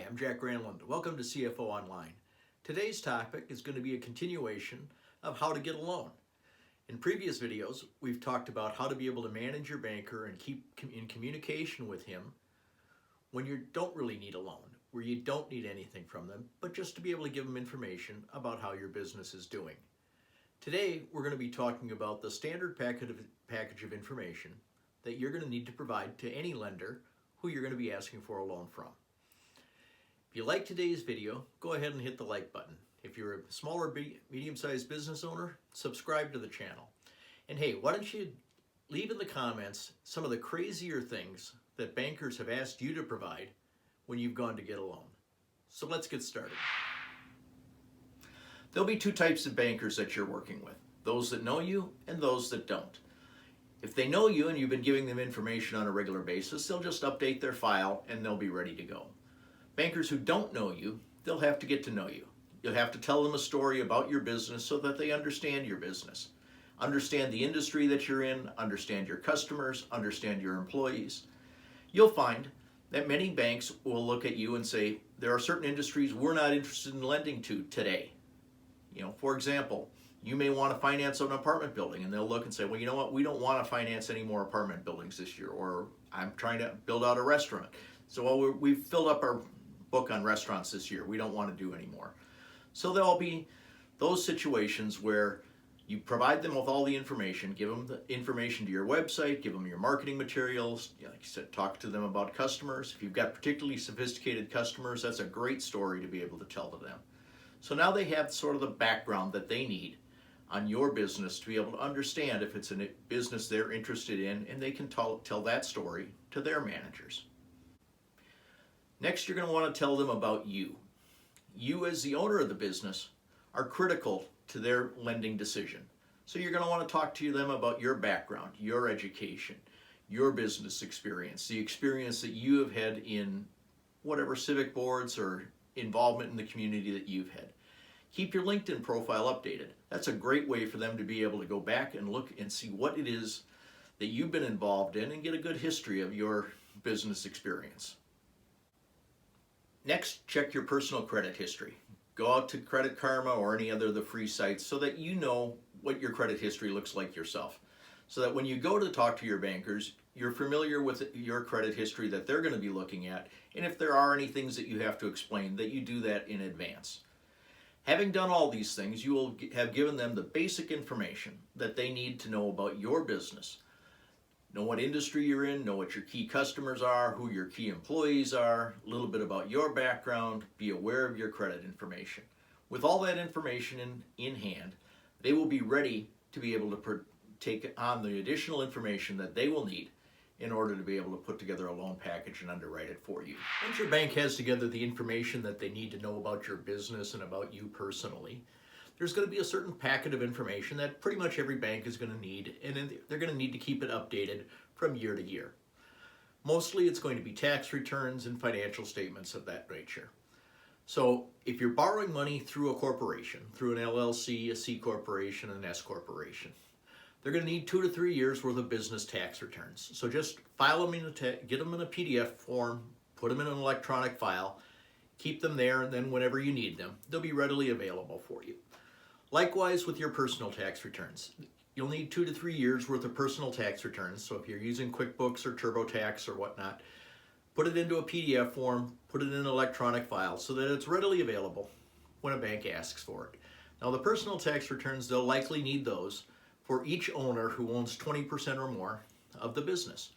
I'm Jack Granlund. Welcome to CFO Online. Today's topic is going to be a continuation of how to get a loan. In previous videos, we've talked about how to be able to manage your banker and keep in communication with him when you don't really need a loan, where you don't need anything from them, but just to be able to give them information about how your business is doing. Today, we're going to be talking about the standard package of information that you're going to need to provide to any lender who you're going to be asking for a loan from. If you like today's video, go ahead and hit the like button. If you're a small or medium-sized business owner, subscribe to the channel. And hey, why don't you leave in the comments some of the crazier things that bankers have asked you to provide when you've gone to get a loan. So let's get started. There'll be two types of bankers that you're working with, those that know you and those that don't. If they know you and you've been giving them information on a regular basis, they'll just update their file and they'll be ready to go. Bankers who don't know you, they'll have to get to know you. You'll have to tell them a story about your business so that they understand your business. Understand the industry that you're in, understand your customers, understand your employees. You'll find that many banks will look at you and say, there are certain industries we're not interested in lending to today. For example, you may want to finance an apartment building and they'll look and say, well, you know what, we don't want to finance any more apartment buildings this year, or I'm trying to build out a restaurant. So we've filled up our book on restaurants this year. We don't want to do any more. So there'll be those situations where you provide them with all the information, give them the information to your website, give them your marketing materials, like I said, talk to them about customers. If you've got particularly sophisticated customers, that's a great story to be able to tell to them. So now they have sort of the background that they need on your business to be able to understand if it's a business they're interested in, and they can tell that story to their managers. Next, you're going to want to tell them about you. You, as the owner of the business, are critical to their lending decision. So you're going to want to talk to them about your background, your education, your business experience, the experience that you have had in whatever civic boards or involvement in the community that you've had. Keep your LinkedIn profile updated. That's a great way for them to be able to go back and look and see what it is that you've been involved in and get a good history of your business experience. Next, check your personal credit history. Go out to Credit Karma or any other of the free sites so that you know what your credit history looks like yourself. So that when you go to talk to your bankers, you're familiar with your credit history that they're going to be looking at, and if there are any things that you have to explain, that you do that in advance. Having done all these things, you will have given them the basic information that they need to know about your business. Know what industry you're in, know what your key customers are, who your key employees are, a little bit about your background, be aware of your credit information. With all that information in hand, they will be ready to be able to take on the additional information that they will need in order to be able to put together a loan package and underwrite it for you. Once your bank has together the information that they need to know about your business and about you personally, there's going to be a certain packet of information that pretty much every bank is going to need, and they're going to need to keep it updated from year to year. Mostly it's going to be tax returns and financial statements of that nature. So if you're borrowing money through a corporation, through an LLC, a C corporation, an S corporation, they're going to need 2 to 3 years worth of business tax returns. So just file them get them in a PDF form, put them in an electronic file, keep them there, and then whenever you need them, they'll be readily available for you. Likewise with your personal tax returns. You'll need 2 to 3 years worth of personal tax returns. So if you're using QuickBooks or TurboTax or whatnot, put it into a PDF form, put it in an electronic file so that it's readily available when a bank asks for it. Now the personal tax returns, they'll likely need those for each owner who owns 20% or more of the business.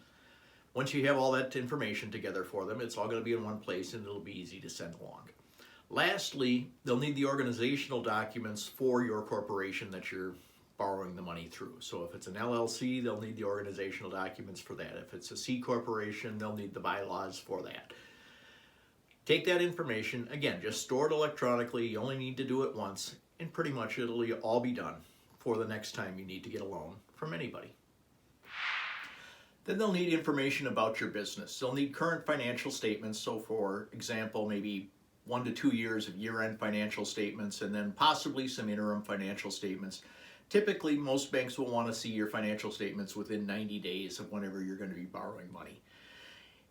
Once you have all that information together for them, it's all going to be in one place and it'll be easy to send along. Lastly, they'll need the organizational documents for your corporation that you're borrowing the money through. So if it's an LLC, they'll need the organizational documents for that. If it's a C corporation, they'll need the bylaws for that. Take that information, again, just store it electronically. You only need to do it once, and pretty much it'll all be done for the next time you need to get a loan from anybody. Then they'll need information about your business. They'll need current financial statements. So for example, maybe 1 to 2 years of year-end financial statements, and then possibly some interim financial statements. Typically, most banks will want to see your financial statements within 90 days of whenever you're going to be borrowing money.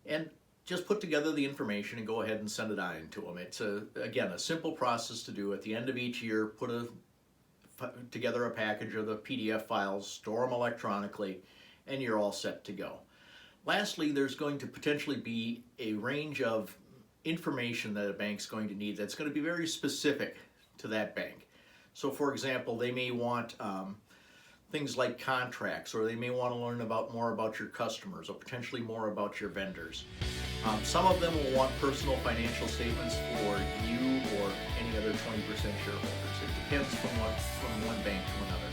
And just put together the information and go ahead and send it on to them. It's again a simple process to do. At the end of each year, put together a package of the PDF files, store them electronically, and you're all set to go. Lastly, there's going to potentially be a range of information that a bank's going to need that's going to be very specific to that bank. So for example, they may want things like contracts, or they may want to learn more about your customers, or potentially more about your vendors. Some of them will want personal financial statements for you or any other 20% shareholders. It depends from one bank to another.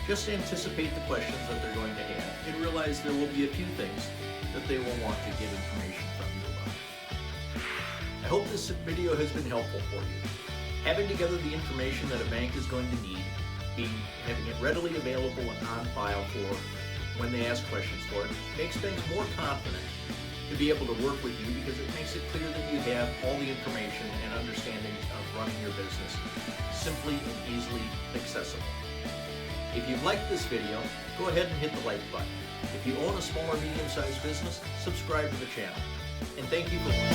Just anticipate the questions that they're going to have, and realize there will be a few things that they will want to get information from you about. I hope this video has been helpful for you. Having together the information that a bank is going to need, having it readily available and on file for when they ask questions for it, makes banks more confident to be able to work with you, because it makes it clear that you have all the information and understanding of running your business simply and easily accessible. If you liked this video, go ahead and hit the like button. If you own a small or medium-sized business, subscribe to the channel. And thank you for watching.